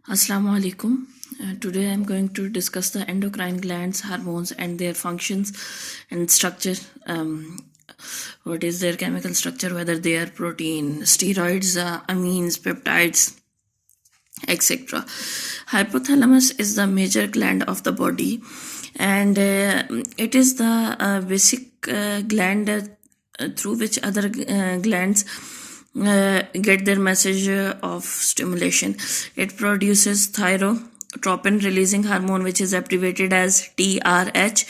Assalamu alaikum. Today I am going to discuss the endocrine glands, hormones, and their functions and structure. What is their chemical structure, whether they are protein, steroids, amines, peptides, etc. Hypothalamus is the major gland of the body, and it is the basic gland through which other glands get their message of stimulation. It produces thyrotropin releasing hormone, which is abbreviated as TRH,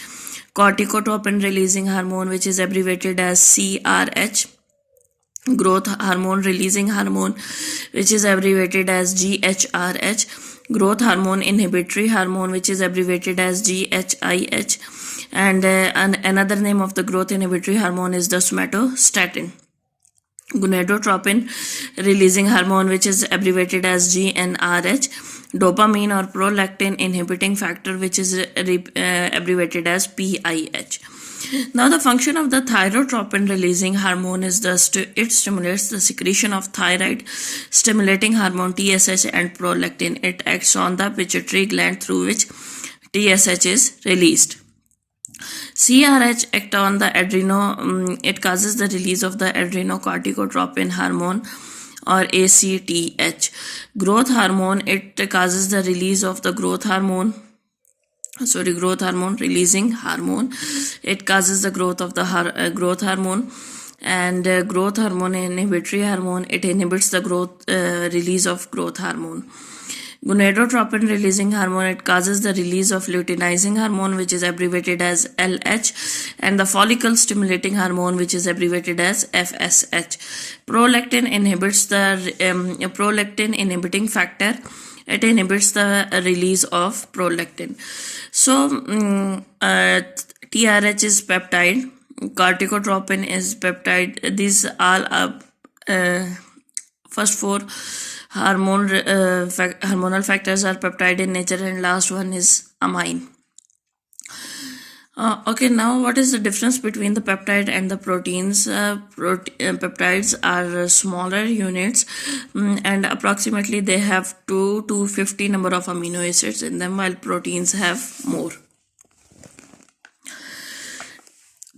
corticotropin releasing hormone, which is abbreviated as CRH, growth hormone releasing hormone, which is abbreviated as GHRH, growth hormone inhibitory hormone, which is abbreviated as GHIH, and another name of the growth inhibitory hormone is the somatostatin. Gonadotropin releasing hormone, which is abbreviated as GnRH, dopamine or prolactin inhibiting factor, which is abbreviated as PIH. Now, the function of the thyrotropin releasing hormone is it stimulates the secretion of thyroid stimulating hormone TSH and prolactin. It acts on the pituitary gland through which TSH is released. CRH act on the it causes the release of the adrenocorticotropin hormone or ACTH. Growth hormone, it causes the release of the growth hormone releasing hormone. It causes the growth of the growth hormone, and growth hormone inhibitory hormone, it inhibits the growth release of growth hormone. Gonadotropin releasing hormone, it causes the release of luteinizing hormone, which is abbreviated as LH, and the follicle stimulating hormone, which is abbreviated as FSH. Prolactin inhibits the prolactin inhibiting factor. It inhibits the release of prolactin. So TRH is peptide, corticotropin is peptide. These all are first four hormonal factors are peptide in nature, and last one is amine. Okay, now what is the difference between the peptide and the proteins? Peptides are smaller units, and approximately they have 2 to 50 number of amino acids in them, while proteins have more.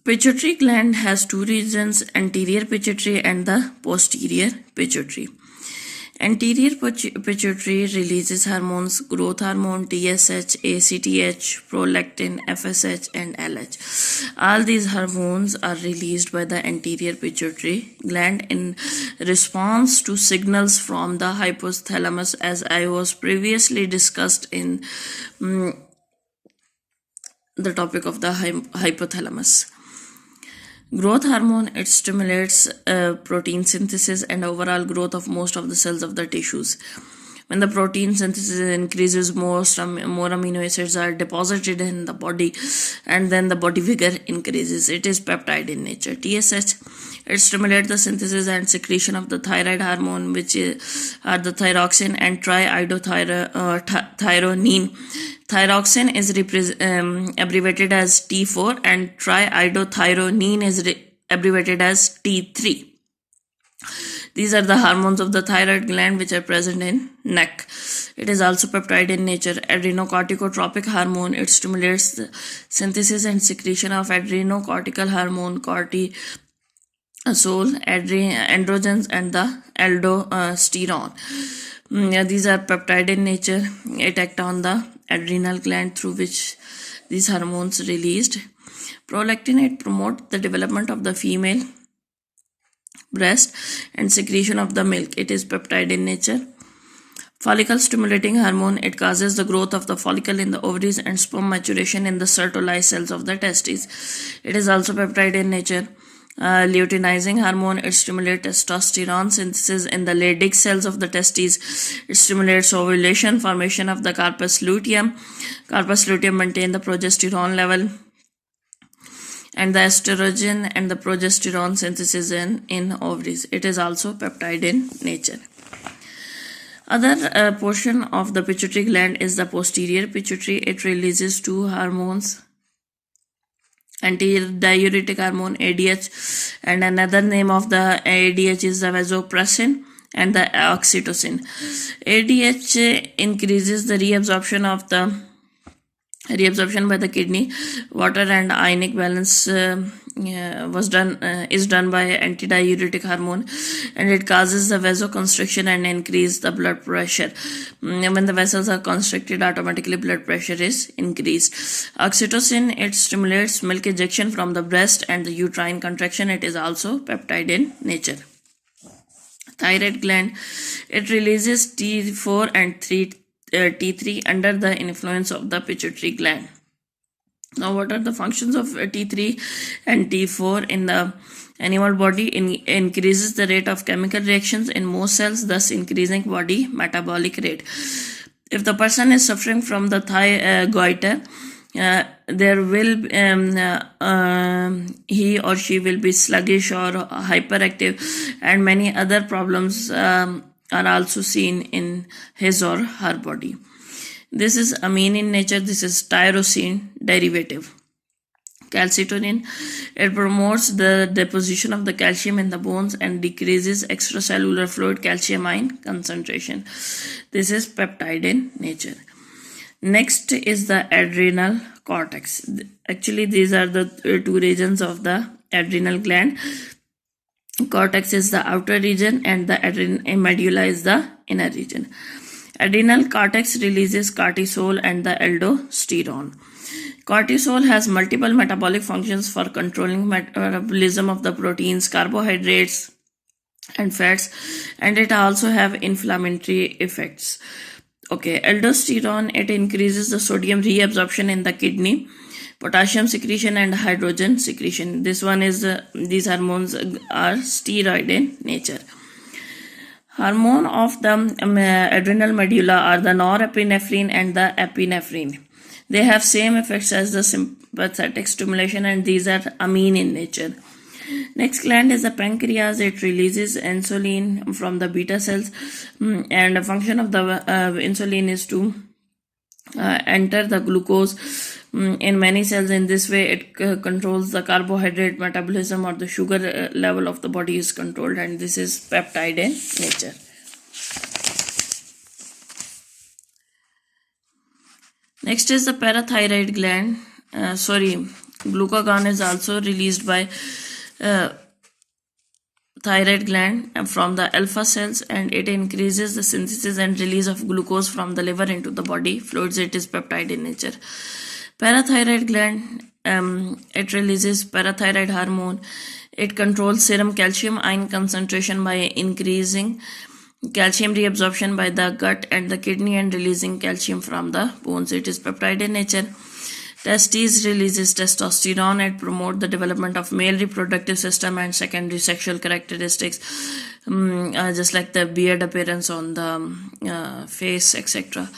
Pituitary gland has two regions, anterior pituitary and the posterior pituitary. Anterior pituitary releases hormones, growth hormone, TSH, ACTH, prolactin, FSH, and LH. All these hormones are released by the anterior pituitary gland in response to signals from the hypothalamus, as I was previously discussed in the topic of the hypothalamus. Growth hormone, it stimulates protein synthesis and overall growth of most of the cells of the tissues. When the protein synthesis increases, more amino acids are deposited in the body, and then the body vigor increases. It is peptide in nature. TSH, it stimulates the synthesis and secretion of the thyroid hormone, which are the thyroxine and triiodothyronine. Thyroxine is abbreviated as T4, and triiodothyronine is abbreviated as T3. These are the hormones of the thyroid gland, which are present in neck. It is also peptide in nature. Adrenocorticotropic hormone, it stimulates the synthesis and secretion of adrenocortical hormone, cortisol, androgens, and the aldosterone. These are peptide in nature. It acts on the adrenal gland through which these hormones released. Prolactin, it promotes the development of the female breast and secretion of the milk. It is peptide in nature. Follicle stimulating hormone, it causes the growth of the follicle in the ovaries and sperm maturation in the Sertoli cells of the testes. It is also peptide in nature. Luteinizing hormone, it stimulates testosterone synthesis in the Leydig cells of the testes. It stimulates ovulation, formation of the corpus luteum. Corpus luteum maintains the progesterone level and the estrogen and the progesterone synthesis in ovaries. It is also peptide in nature. Other portion of the pituitary gland is the posterior pituitary. It releases two hormones, antidiuretic hormone ADH, and another name of the ADH is the vasopressin, and the oxytocin. ADH increases the reabsorption by the kidney. Water and ionic balance is done by antidiuretic hormone, and it causes the vasoconstriction and increase the blood pressure. When the vessels are constricted, automatically blood pressure is increased. Oxytocin, it stimulates milk ejection from the breast and the uterine contraction. It is also peptide in nature. Thyroid gland, it releases T4 and T3 under the influence of the pituitary gland. Now, what are the functions of T3 and T4 in the animal body? Increases the rate of chemical reactions in most cells, thus increasing body metabolic rate. If the person is suffering from the thigh goiter, there will he or she will be sluggish or hyperactive, and many other problems are also seen in his or her body. This is amine in nature. This is tyrosine derivative. Calcitonin, it promotes the deposition of the calcium in the bones and decreases extracellular fluid calcium ion concentration. This is peptide in nature. Next is the adrenal cortex. Actually, these are the two regions of the adrenal gland. Cortex is the outer region and the medulla is the inner region. Adrenal cortex releases cortisol and the aldosterone. Cortisol has multiple metabolic functions for controlling metabolism of the proteins, carbohydrates, and fats, and it also have inflammatory effects. Okay, aldosterone, it increases the sodium reabsorption in the kidney, potassium secretion and hydrogen secretion. This one is these hormones are steroid in nature. Hormone of the adrenal medulla are the norepinephrine and the epinephrine. They have same effects as the sympathetic stimulation, and these are amine in nature. Next gland is the pancreas. It releases insulin from the beta cells, and the function of the insulin is to enter the glucose in many cells. In this way, it controls the carbohydrate metabolism, or the sugar level of the body is controlled, and this is peptide in nature. Next is the parathyroid gland. Glucagon is also released by thyroid gland from the alpha cells, and it increases the synthesis and release of glucose from the liver into the body fluids. It is peptide in nature. Parathyroid gland, it releases parathyroid hormone. It controls serum calcium ion concentration by increasing calcium reabsorption by the gut and the kidney and releasing calcium from the bones. It is peptide in nature. Testes releases testosterone. It promotes the development of male reproductive system and secondary sexual characteristics, just like the beard appearance on the face, etc.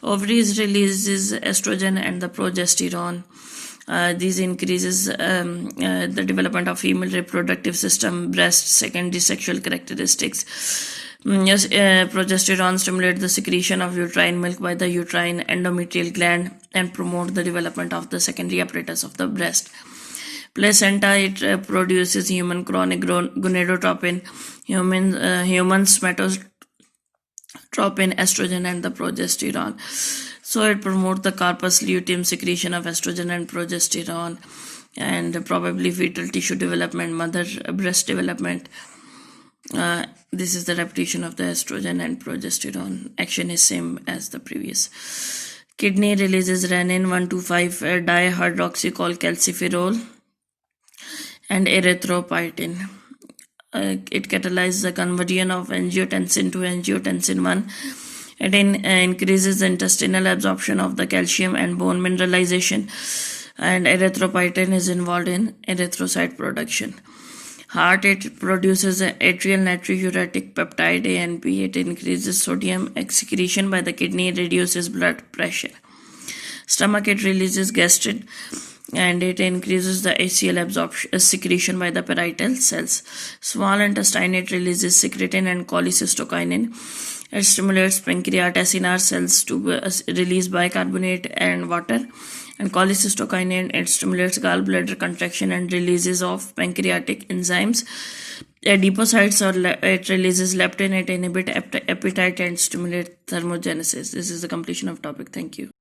Ovaries releases estrogen and the progesterone. These increases the development of female reproductive system, breast, secondary sexual characteristics. Progesterone stimulates the secretion of uterine milk by the uterine endometrial gland and promote the development of the secondary apparatus of the breast. Placenta, it produces human chronic gonadotropin, human somatotropin, estrogen, and the progesterone. So it promotes the corpus luteum secretion of estrogen and progesterone, and probably fetal tissue development, mother breast development. This is the repetition of the estrogen and progesterone. Action is same as the previous. Kidney releases renin 1,2,5 dihydroxycholcalciferol and erythropoietin. It catalyzes the conversion of angiotensin to angiotensin 1. It increases the intestinal absorption of the calcium and bone mineralization, and erythropoietin is involved in erythrocyte production. Heart, it produces atrial natriuretic peptide ANP. It increases sodium excretion by the kidney, reduces blood pressure. Stomach, it releases gastrin, and it increases the HCl absorption secretion by the parietal cells. Small intestine, it releases secretin and cholecystokinin. It stimulates pancreatinar cells to release bicarbonate and water. And cholecystokinin, it stimulates gallbladder contraction and releases of pancreatic enzymes. adipocytes it releases leptin, it inhibits appetite and stimulates thermogenesis. This is the completion of topic. Thank you.